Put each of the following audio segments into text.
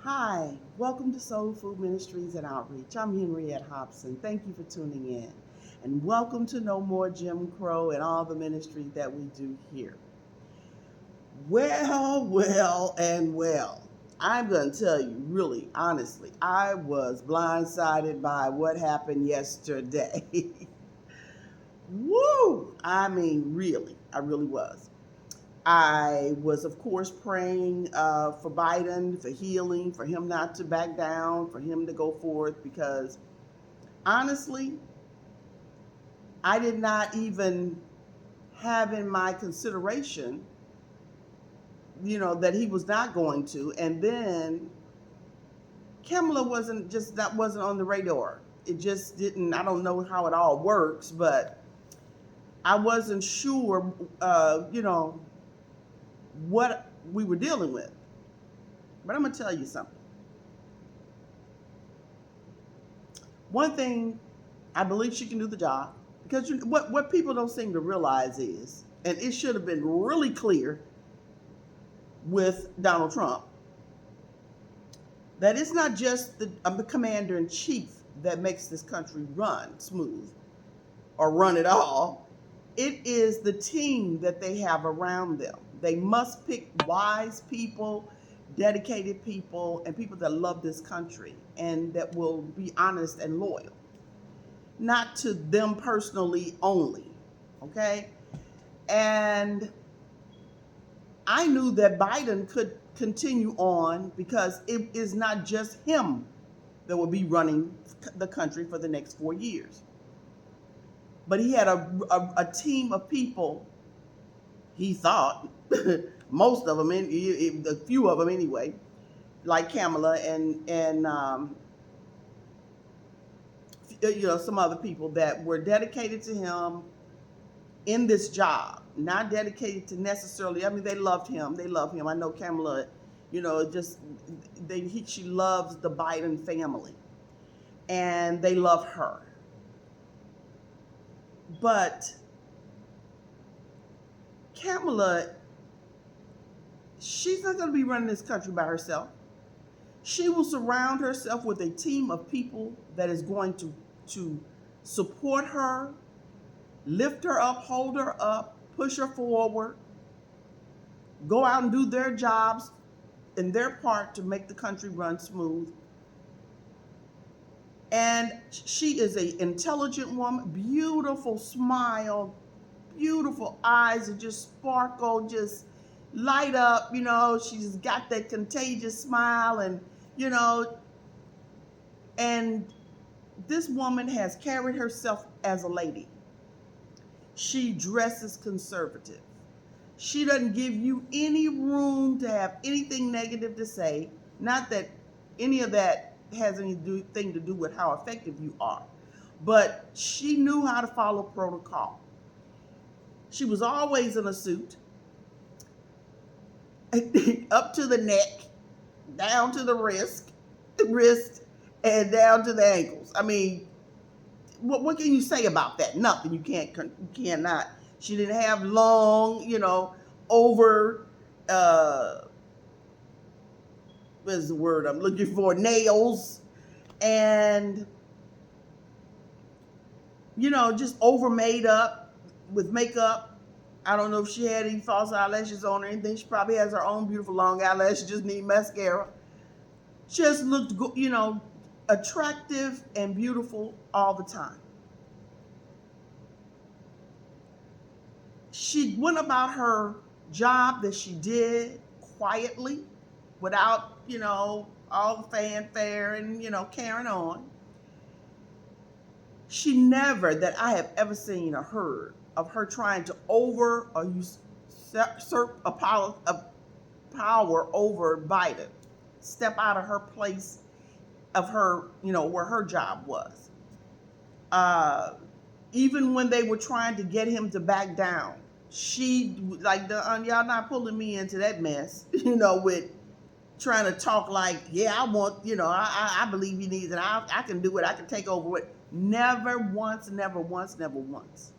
Hi, welcome to Soul Food Ministries and Outreach. I'm Henriette Hobson. Thank you for tuning in. And welcome to No More Jim Crow and all the ministry that we do here. Well. I'm going to tell you, really, honestly, I was blindsided by what happened yesterday. Woo! I mean, really, I really was. I was, of course, praying for Biden, for healing, for him not to back down, for him to go forth, because honestly, I did not even have in my consideration, that he was not going to. And then Kamala wasn't on the radar. It just didn't, I don't know how it all works, but I wasn't sure, what we were dealing with. But I'm going to tell you something. One thing, I believe she can do the job, because what people don't seem to realize is, and it should have been really clear with Donald Trump, that it's not just the commander in chief that makes this country run smooth or run at all. It is the team that they have around them. They must pick wise people, dedicated people, and people that love this country and that will be honest and loyal, not to them personally only. Okay? And I knew that Biden could continue on because it is not just him that will be running the country for the next 4 years. But he had a team of people, he thought, most of them, a few of them anyway, like Kamala and some other people that were dedicated to him in this job, not dedicated to necessarily. I mean, they loved him. They love him. I know Kamala, she loves the Biden family, and they love her. But Kamala, she's not going to be running this country by herself. She will surround herself with a team of people that is going to support her, lift her up, hold her up, push her forward, go out and do their jobs and their part to make the country run smooth. And she is an intelligent woman, beautiful smile, beautiful eyes that just sparkle, just light up. She's got that contagious smile, you know, and this woman has carried herself as a lady. She dresses conservative. She doesn't give you any room to have anything negative to say. Not that any of that has anything to do with how effective you are. But she knew how to follow protocol. She was always in a suit, up to the neck, down to the wrist, and down to the ankles. I mean, what can you say about that? Nothing. You cannot. She didn't have long, over, what is the word I'm looking for? Nails, and just over made up with makeup. I don't know if she had any false eyelashes on or anything. She probably has her own beautiful long eyelashes. Just need mascara. Just looked, attractive and beautiful all the time. She went about her job that she did quietly, without, all the fanfare and, carrying on. She never, that I have ever seen or heard of her trying to over or usurp a power over Biden, step out of her place of her, where her job was. Even when they were trying to get him to back down, she like, y'all not pulling me into that mess, with trying to talk like, yeah, I want, I believe he needs it. I can do it. I can take over it. Never once, never once, never once.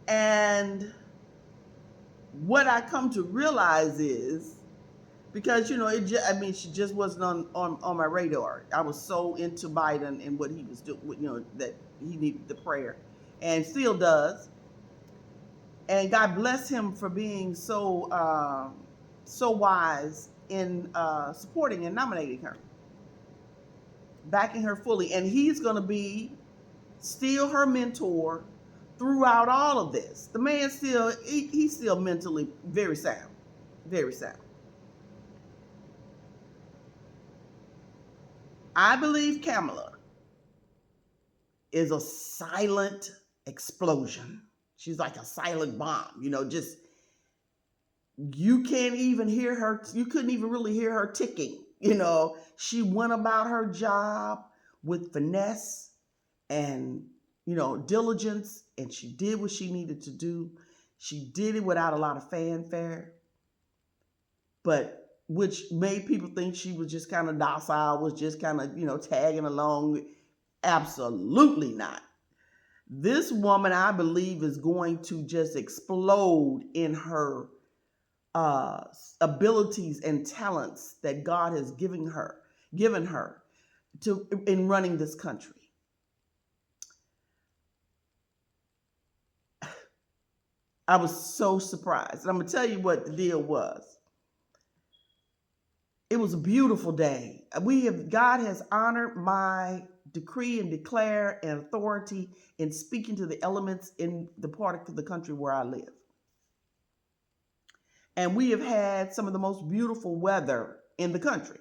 And what I come to realize is, because I mean, she just wasn't on my radar. I was so into Biden and what he was doing, that he needed the prayer, and still does. And God bless him for being so wise in supporting and nominating her, backing her fully, and he's going to be still her mentor throughout all of this. The man he's still mentally very sound, very sound. I believe Kamala is a silent explosion. She's like a silent bomb, just you can't even hear her. You couldn't even really hear her ticking. She went about her job with finesse and, diligence, and she did what she needed to do. She did it without a lot of fanfare, but which made people think she was just kind of docile, was just kind of, tagging along. Absolutely not. This woman, I believe, is going to just explode in her abilities and talents that God has given her to in running this country. I was so surprised. And I'm gonna tell you what the deal was. It was a beautiful day. God has honored my decree and declare and authority in speaking to the elements in the part of the country where I live. And we have had some of the most beautiful weather in the country.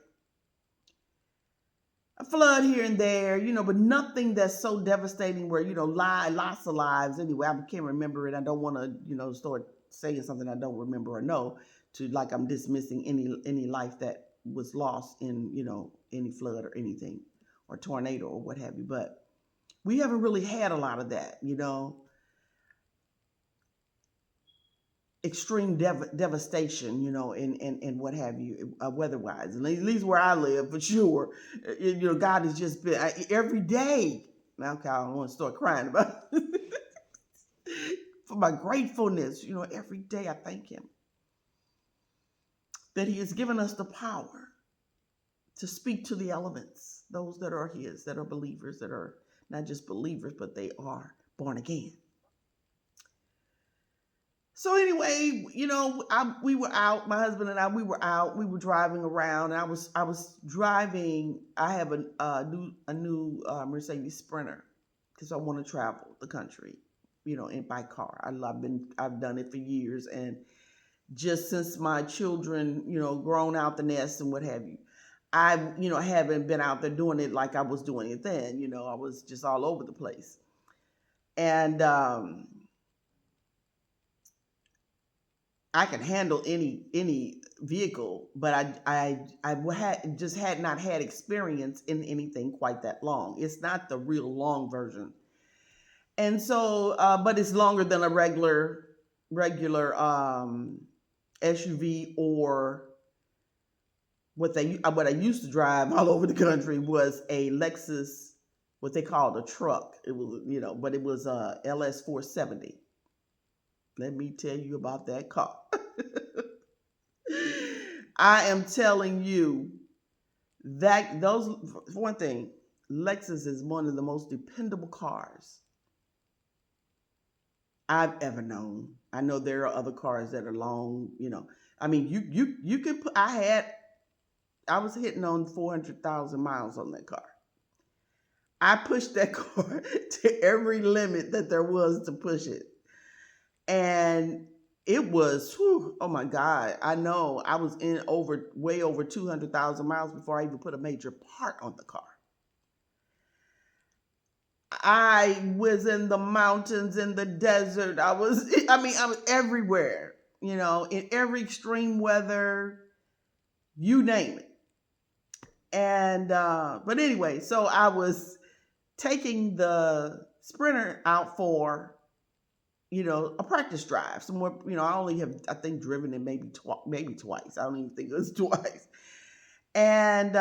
A flood here and there, but nothing that's so devastating where, lots of lives. Anyway, I can't remember it. I don't want to, start saying something I don't remember or know to like I'm dismissing any life that was lost in, any flood or anything or tornado or what have you. But we haven't really had a lot of that, extreme devastation, and what have you, weather-wise. At least where I live, for sure. God has just been every day. Now, okay, I don't want to start crying about it. For my gratefulness, every day I thank Him that He has given us the power to speak to the elements, those that are His, that are believers, that are not just believers, but they are born again. So anyway, we were out. My husband and I, we were out. We were driving around. And I was driving. I have a new Mercedes Sprinter because I want to travel the country, by car. I've done it for years, and just since my children, grown out the nest and what have you, I haven't been out there doing it like I was doing it then. I was just all over the place, and I can handle any vehicle, but had not had experience in anything quite that long. It's not the real long version, and so but it's longer than a regular SUV, or what I used to drive all over the country was a Lexus, what they called a truck. It was but it was a LS 470. Let me tell you about that car. I am telling you that for one thing, Lexus is one of the most dependable cars I've ever known. I know there are other cars that are long, I mean, you could put, I was hitting on 400,000 miles on that car. I pushed that car to every limit that there was to push it. And it was, oh my God, I know I was in way over 200,000 miles before I even put a major part on the car. I was in the mountains, in the desert. I was everywhere, in every extreme weather, you name it. And, but anyway, so I was taking the Sprinter out for, a practice drive. Some more, I only have, I think, driven it maybe twice. I don't even think it was twice. And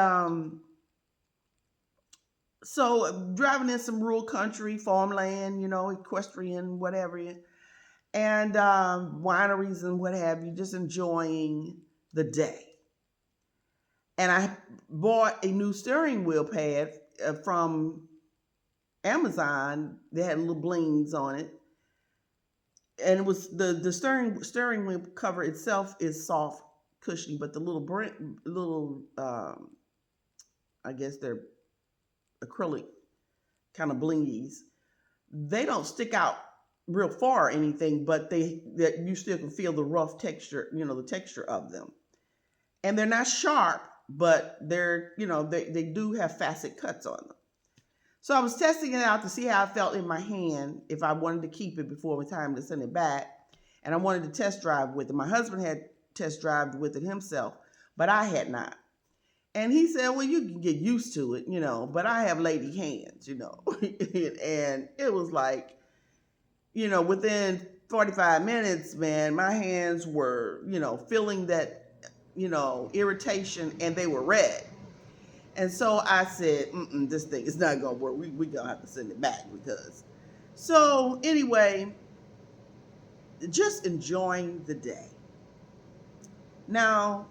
so driving in some rural country, farmland, equestrian, whatever, and wineries and what have you, just enjoying the day. And I bought a new steering wheel pad from Amazon. They had little blings on it, and it was the steering wheel cover itself is soft, cushiony, but the little I guess they're acrylic kind of blingies. They don't stick out real far or anything, but that you still can feel the rough texture, the texture of them. And they're not sharp, but they do have facet cuts on them. So I was testing it out to see how it felt in my hand, if I wanted to keep it before it was time to send it back. And I wanted to test drive with it. My husband had test drived with it himself, but I had not. And he said, well, you can get used to it, but I have lady hands, and it was like, within 45 minutes, man, my hands were, feeling that, irritation, and they were red. And so I said, this thing is not going to work. We going to have to send it back because. So anyway, just enjoying the day. Now,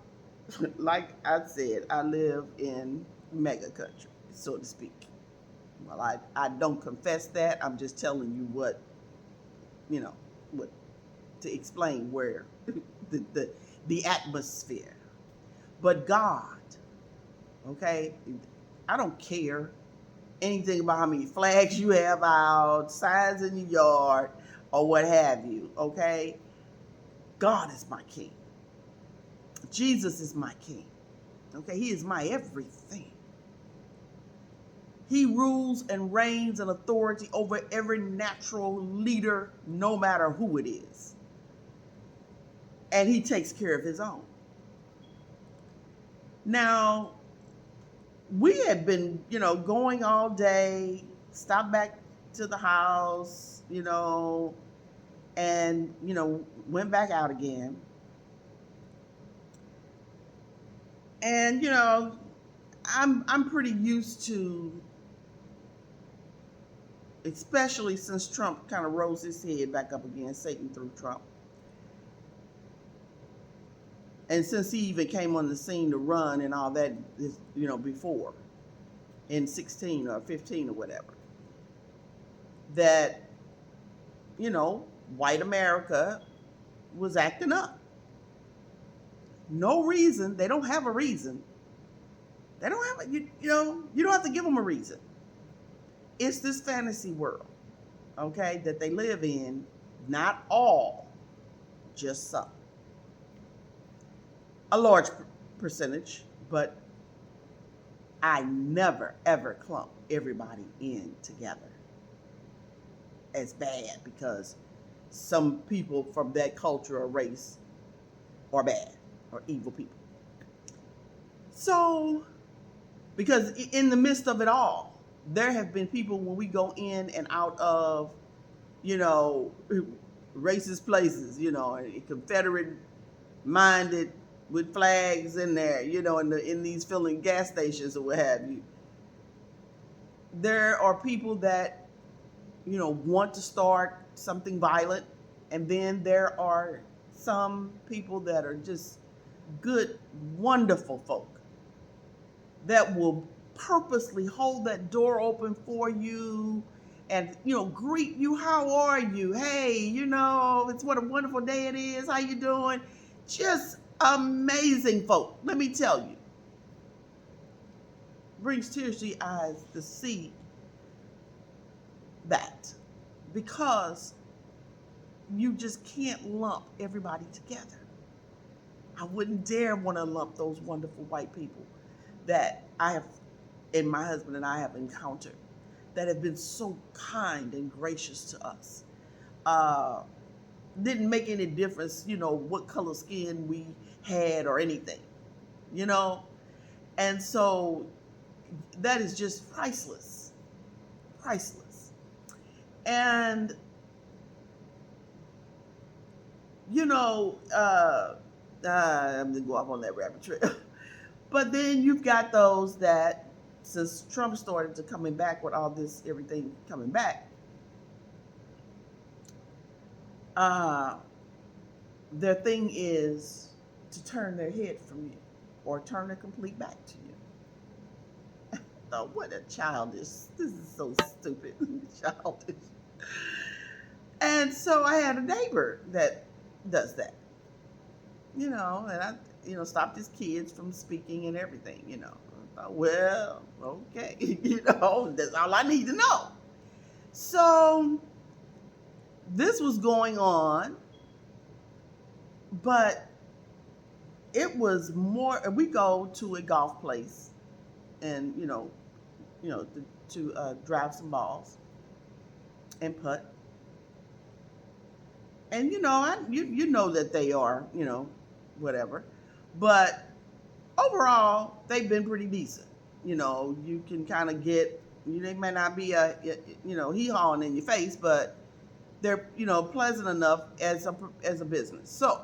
like I said, I live in mega country, so to speak. Well, I don't confess that. I'm just telling you what, what to explain where the atmosphere. But God, okay, I don't care anything about how many flags you have out, signs in your yard, or what have you, okay? God is my king. Jesus is my king. Okay, he is my everything. He rules and reigns in authority over every natural leader, no matter who it is. And he takes care of his own. Now, we had been, going all day, stopped back to the house, and, went back out again. And, I'm pretty used to, especially since Trump kind of rose his head back up again, Satan through Trump. And since he even came on the scene to run and all that, before, in 16 or 15 or whatever, that, white America was acting up. No reason. They don't have a reason. They don't have you don't have to give them a reason. It's this fantasy world, okay, that they live in. Not all, just some. A large percentage, but I never, ever clump everybody in together as bad because some people from that culture or race are bad or evil people. So, because in the midst of it all, there have been people when we go in and out of, racist places, Confederate minded with flags in there, in these filling gas stations or what have you. There are people that, want to start something violent. And then there are some people that are just good, wonderful folk that will purposely hold that door open for you and, greet you. How are you? Hey, it's what a wonderful day it is. How you doing? Just amazing folk. Let me tell you. Brings tears to your eyes to see that, because you just can't lump everybody together. I wouldn't dare want to lump those wonderful white people that I have, and my husband and I have encountered, that have been so kind and gracious to us. Didn't make any difference, what color skin we had or anything, And so that is just priceless. Priceless. And, I'm going to go off on that rabbit trail. But then you've got those that, since Trump started to coming back with all this, everything coming back, their thing is to turn their head from you. or turn it complete back to you. Oh, what a childish. This is so stupid. Childish. And so I had a neighbor that does that, and I, stopped his kids from speaking and everything, I thought, well, okay, that's all I need to know. So this was going on, but it was more, we go to a golf place and, to drive some balls and putt. And, you know that they are, whatever. But overall, they've been pretty decent. You can kind of get, they may not be hee-hawing in your face, but they're, pleasant enough as a business. So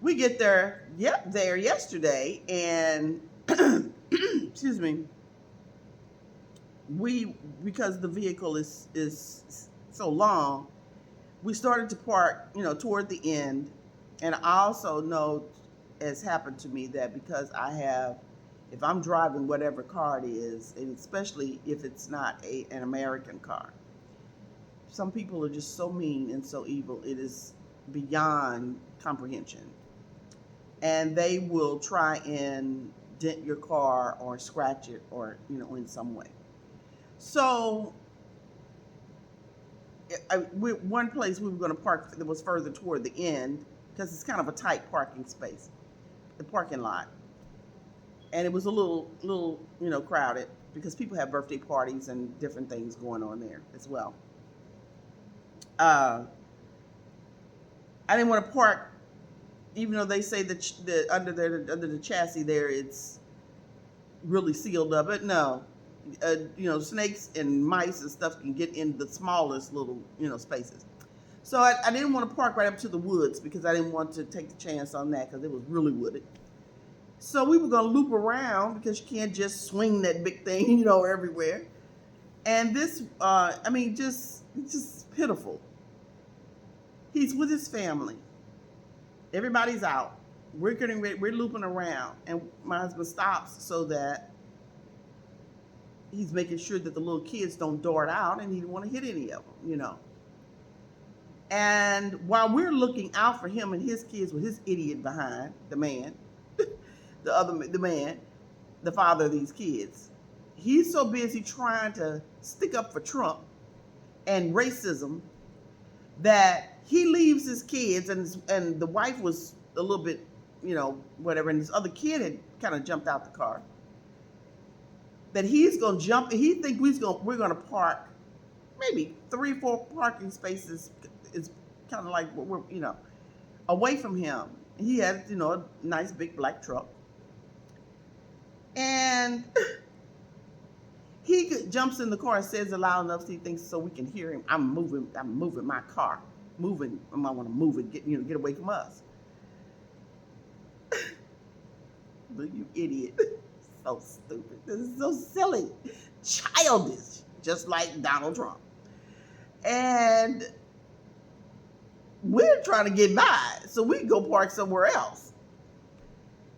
we get there, there yesterday, and excuse me, because the vehicle is so long, we started to park, toward the end. And I also know, has happened to me, that because if I'm driving whatever car it is, and especially if it's not an American car, some people are just so mean and so evil. It is beyond comprehension. And they will try and dent your car or scratch it, or, in some way. So one place we were going to park that was further toward the end, because it's kind of a tight parking space, the parking lot. And it was a little, crowded, because people have birthday parties and different things going on there as well. I didn't want to park, even though they say that under the chassis there, it's really sealed up. But no, snakes and mice and stuff can get in the smallest little, spaces. So I didn't want to park right up to the woods, because I didn't want to take the chance on that, because it was really wooded. So we were going to loop around, because you can't just swing that big thing, everywhere. And this, just pitiful. He's with his family. Everybody's out. We're looping around, and my husband stops so that he's making sure that the little kids don't dart out, and he didn't want to hit any of them, And while we're looking out for him and his kids with his idiot behind, the man, the father of these kids, he's so busy trying to stick up for Trump and racism that he leaves his kids, and the wife was a little bit, whatever, and this other kid had kind of jumped out the car. That he's going to jump, he thinks we're going to park maybe 3-4 parking spaces, is kind of like we're, away from him. He had, a nice big black truck. And he jumps in the car and says it loud enough so he thinks, so we can hear him. I'm moving my car. I want to move it, get away from us. Look, you idiot. So stupid. This is so silly. Childish. Just like Donald Trump. And we're trying to get by, so we can go park somewhere else.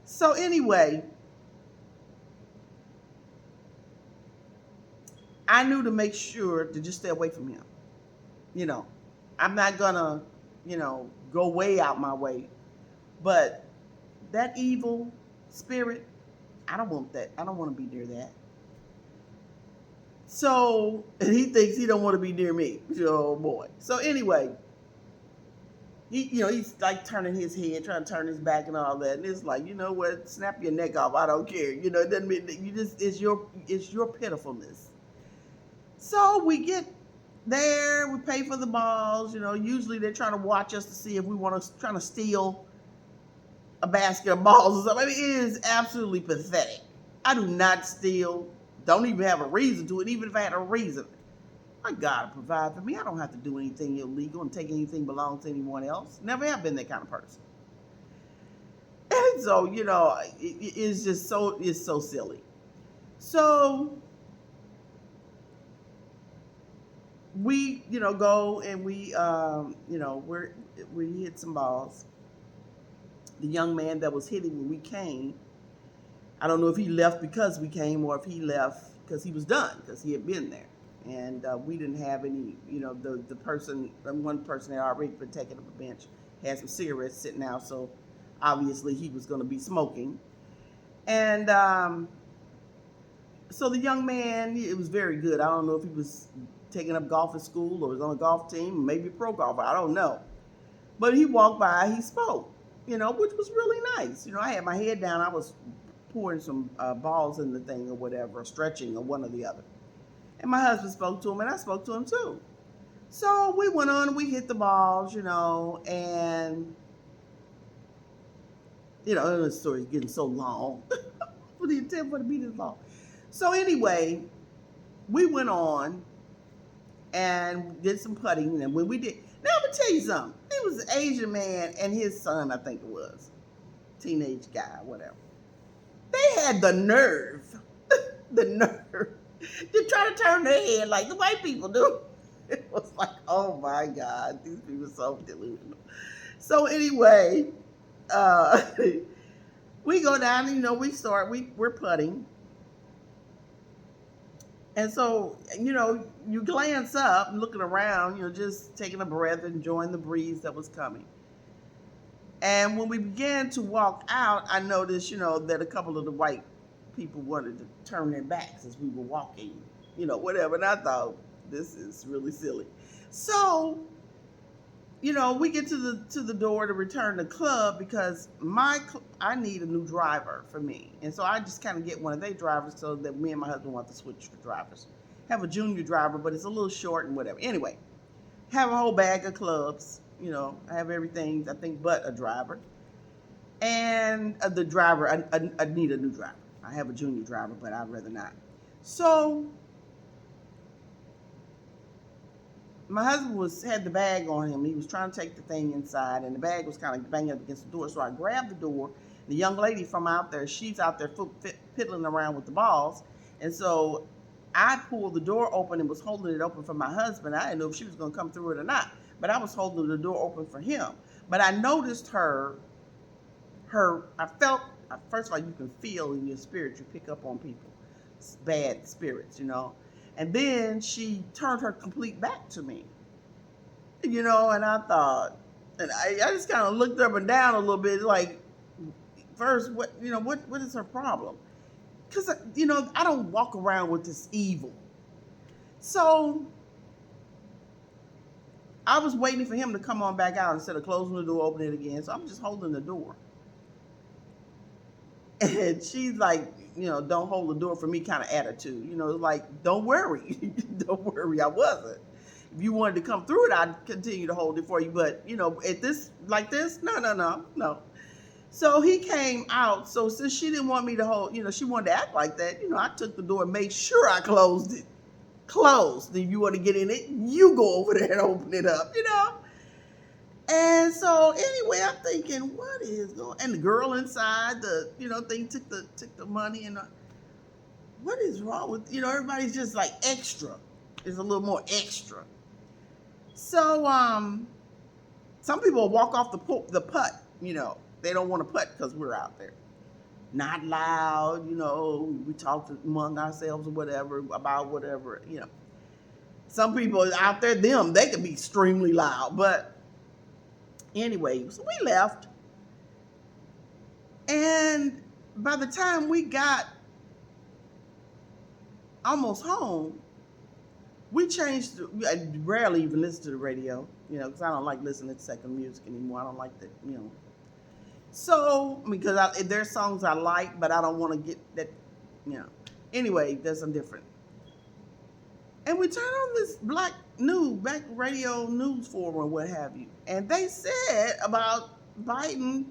So anyway, I knew to make sure to just stay away from him. I'm not gonna, go way out my way. But that evil spirit, I don't want that. I don't want to be near that. So, and he thinks he don't want to be near me. Oh boy. So anyway, he's like turning his head, trying to turn his back and all that. And it's like, you know what? Snap your neck off. I don't care. It doesn't mean it's your pitifulness. So we get there, we pay for the balls. Usually they're trying to watch us to see if we trying to steal a basket of balls or something. I mean, it is absolutely pathetic. I do not steal. Don't even have a reason to it. Even if I had a reason, my God will provide for me. I don't have to do anything illegal and take anything belongs to anyone else. Never have been that kind of person. And so, it's just it's so silly. So we, go and we hit some balls. The young man that was hitting when we came, I don't know if he left because we came or if he left because he was done, because he had been there. And we didn't have any, the person, one person had already been taken up a bench, had some cigarettes sitting out, so obviously he was going to be smoking. And so the young man, it was very good. I don't know if he was taking up golf at school or was on a golf team, maybe a pro golfer, I don't know. But he walked by, he spoke, which was really nice. I had my head down, I was pouring some balls in the thing or whatever, or stretching or one or the other. And my husband spoke to him, and I spoke to him too. So we went on and we hit the balls, and, the story's getting so long. For the intent for the beat is long. So anyway, we went on and did some putting. And when we did, now I'm going to tell you something. It was an Asian man and his son, I think it was. Teenage guy, whatever. They had the nerve, to try to turn their head like the white people do. It was like, oh my God, these people are so delusional. So anyway, we go down and, we're putting. And so, you glance up, looking around, just taking a breath, enjoying the breeze that was coming. And when we began to walk out, I noticed, that a couple of the white people wanted to turn their backs as we were walking, whatever. And I thought, this is really silly. So, we get to the door to return the club because I need a new driver for me. And so I just kind of get one of their drivers so that me and my husband want to switch the drivers. Have a junior driver, but it's a little short and whatever. Anyway, have a whole bag of clubs. I have everything, I think, but a driver. And the driver, I need a new driver. I have a junior driver, but I'd rather not. So my husband had the bag on him. He was trying to take the thing inside, and the bag was kind of banging up against the door. So I grabbed the door. The young lady from out there, she's out there fiddling around with the balls. And so I pulled the door open and was holding it open for my husband. I didn't know if she was going to come through it or not, but I was holding the door open for him. But I noticed I felt, first of all, you can feel in your spirit, you pick up on people, bad spirits, And then she turned her complete back to me, and I thought, and I just kind of looked up and down a little bit, like, first, what is her problem? Because, I don't walk around with this evil. So I was waiting for him to come on back out instead of closing the door, opening it again. So I'm just holding the door. And she's like, don't hold the door for me kind of attitude. Like, don't worry. Don't worry, I wasn't. If you wanted to come through it, I'd continue to hold it for you. But, at this, like this, no. So he came out. So since she didn't want me to hold, she wanted to act like that, I took the door and made sure I closed it. Closed. If you want to get in it, you go over there and open it up, And so anyway, I'm thinking, what is going? And the girl inside the thing took the money, and what is wrong with everybody's just like extra. It's a little more extra. So some people walk off the putt. They don't want to putt because we're out there. Not loud. We talk among ourselves or whatever about whatever. Some people out there, they can be extremely loud, but. Anyway, so we left, and by the time we got almost home, we changed. I rarely even listen to the radio, because I don't like listening to second music anymore. I don't like that, So, because there's songs I like, but I don't want to get that, Anyway, there's some different. And we turned on this black radio news forum or what have you. And they said about Biden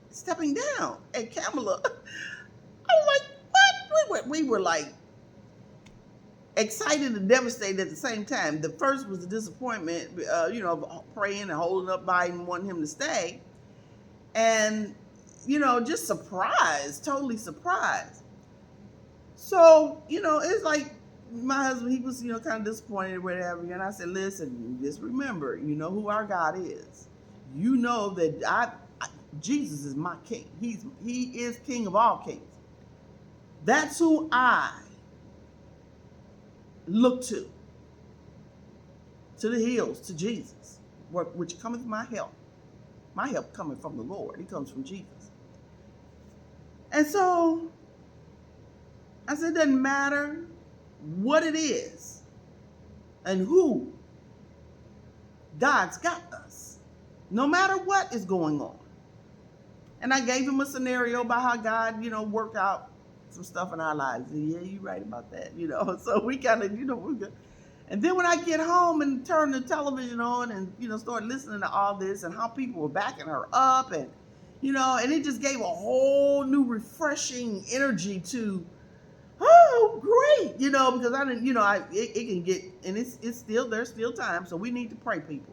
stepping down and Kamala. I was like, what? We were like excited and devastated at the same time. The first was the disappointment, praying and holding up Biden, wanting him to stay. And, just surprised, totally surprised. So, it's like, my husband, he was, kind of disappointed or whatever. And I said, listen, just remember, who our God is. That Jesus is my king. He is king of all kings. That's who I look to the hills, to Jesus, which cometh my help. My help coming from the Lord. It comes from Jesus. And so I said, it doesn't matter what it is and who, God's got us, no matter what is going on. And I gave him a scenario about how God, worked out some stuff in our lives. And yeah, you're right about that, So we kind of, we're good. And then when I get home and turn the television on and, start listening to all this and how people were backing her up and, and it just gave a whole new refreshing energy to, oh, great, because I didn't, it can get, and it's still, there's still time. So we need to pray, people.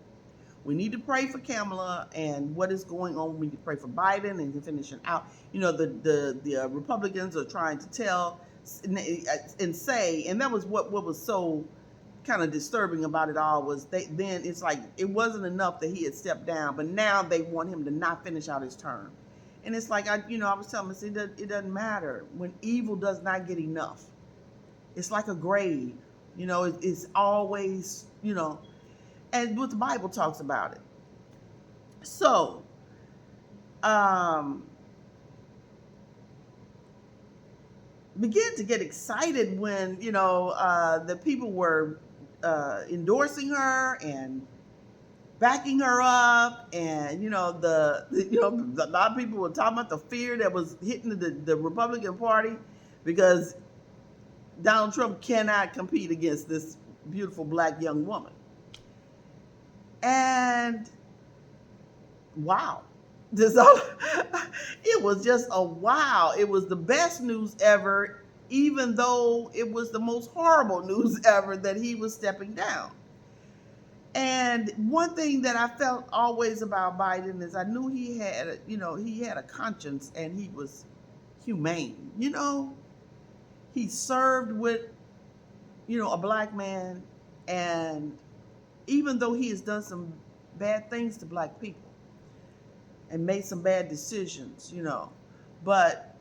We need to pray for Kamala and what is going on. We need to pray for Biden and finishing out. The Republicans are trying to tell and say, and that was what was so kind of disturbing about it all was then it's like it wasn't enough that he had stepped down, but now they want him to not finish out his term. And it's like I was telling myself, it doesn't matter when evil does not get enough. It's like a grave, it's always, and what the Bible talks about it. So, began to get excited when, the people were endorsing her and backing her up. And, a lot of people were talking about the fear that was hitting the Republican Party because Donald Trump cannot compete against this beautiful black young woman. And wow, it was just a wow. It was the best news ever, even though it was the most horrible news ever that he was stepping down. And one thing that I felt always about Biden is I knew he had a conscience and he was humane. He served with, a black man, and even though he has done some bad things to black people and made some bad decisions, but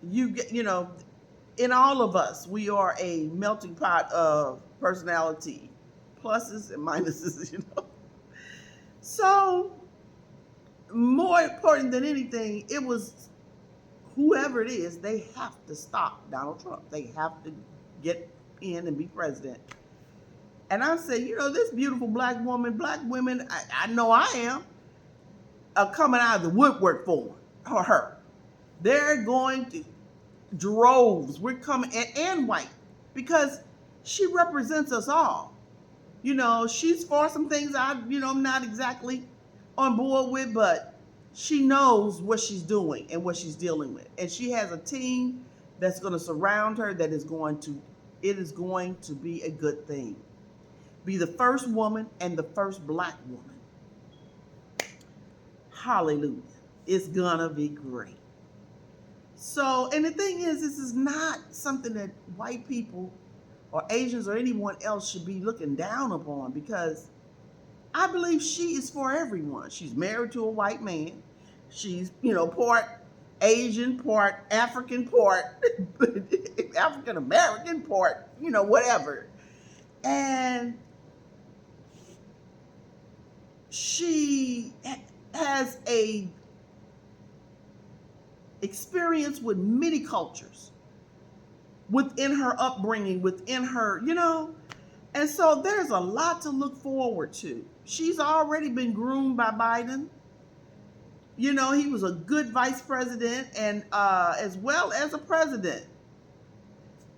in all of us, we are a melting pot of personality, pluses and minuses, So more important than anything, it was whoever it is, they have to stop Donald Trump. They have to get in and be president. And I say, this beautiful black women, I know I am, are coming out of the woodwork for her. They're going to droves. We're coming, and white, because she represents us all. She's for some things I'm not exactly on board with, but she knows what she's doing and what she's dealing with. And she has a team that's going to surround her it is going to be a good thing. Be the first woman and the first black woman. Hallelujah. It's gonna be great. So, and the thing is, this is not something that white people or Asians or anyone else should be looking down upon, because I believe she is for everyone. She's married to a white man. She's, part Asian, part African, part African American, part, whatever. And she has a experience with many cultures within her upbringing, within her, and so there's a lot to look forward to. She's already been groomed by Biden. He was a good vice president and as well as a president.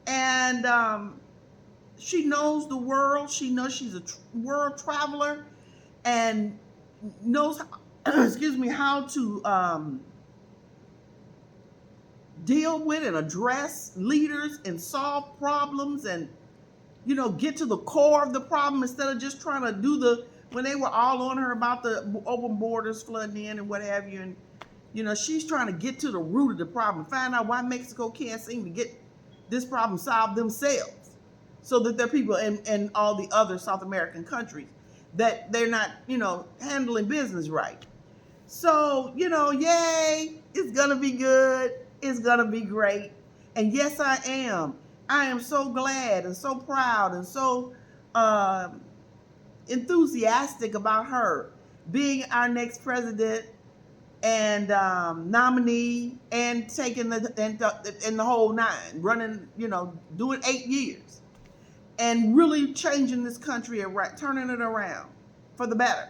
And she knows the world. She knows she's a world traveler and knows, how to deal with and address leaders and solve problems and, get to the core of the problem instead of just trying to when they were all on her about the open borders flooding in and what have you. And, she's trying to get to the root of the problem, find out why Mexico can't seem to get this problem solved themselves, so that their people and all the other South American countries, that they're not, handling business right. So, yay, it's going to be good. It's going to be great. And yes, I am. I am so glad and so proud and so um enthusiastic about her being our next president and nominee and taking the whole nine, running, doing 8 years and really changing this country around, turning it around for the better.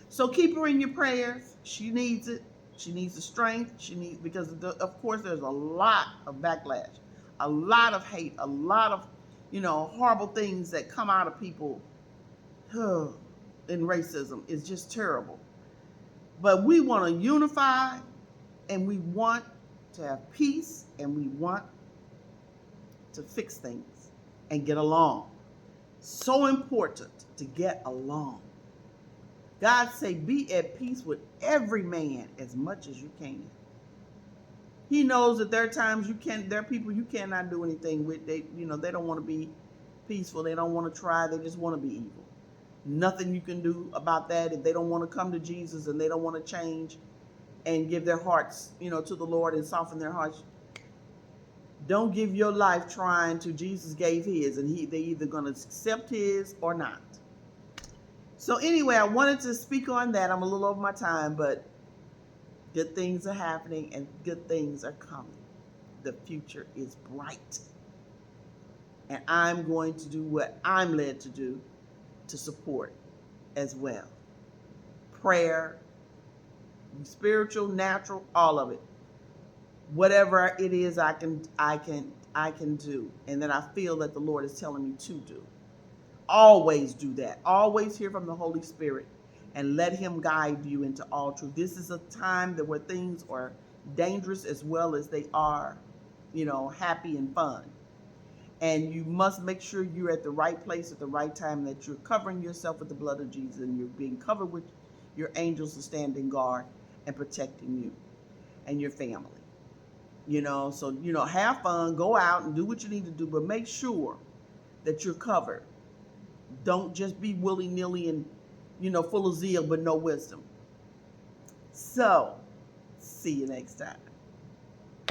So keep her in your prayers. She needs it. She needs the strength. She needs, because of course there's a lot of backlash, a lot of hate, a lot of, horrible things that come out of people in racism. Is just terrible. But we want to unify, and we want to have peace, and we want to fix things and get along. So important to get along. God say, be at peace with every man as much as you can. He knows that there are times there are people you cannot do anything with. They don't want to be peaceful. They don't want to try. They just want to be evil. Nothing you can do about that. If they don't want to come to Jesus and they don't want to change and give their hearts, to the Lord and soften their hearts, don't give your life trying to. Jesus gave his, and they either going to accept his or not. So anyway, I wanted to speak on that. I'm a little over my time, but good things are happening and good things are coming. The future is bright. And I'm going to do what I'm led to do to support as well. Prayer, spiritual, natural, all of it. Whatever it is I can do, and that I feel that the Lord is telling me to do. Always do that. Always hear from the Holy Spirit and let him guide you into all truth. This is a time where things are dangerous as well as they are, happy and fun. And you must make sure you're at the right place at the right time, that you're covering yourself with the blood of Jesus and you're being covered with your angels to stand in guard and protecting you and your family. So, have fun, go out and do what you need to do, but make sure that you're covered. Don't just be willy-nilly and, full of zeal but no wisdom. So, see you next time.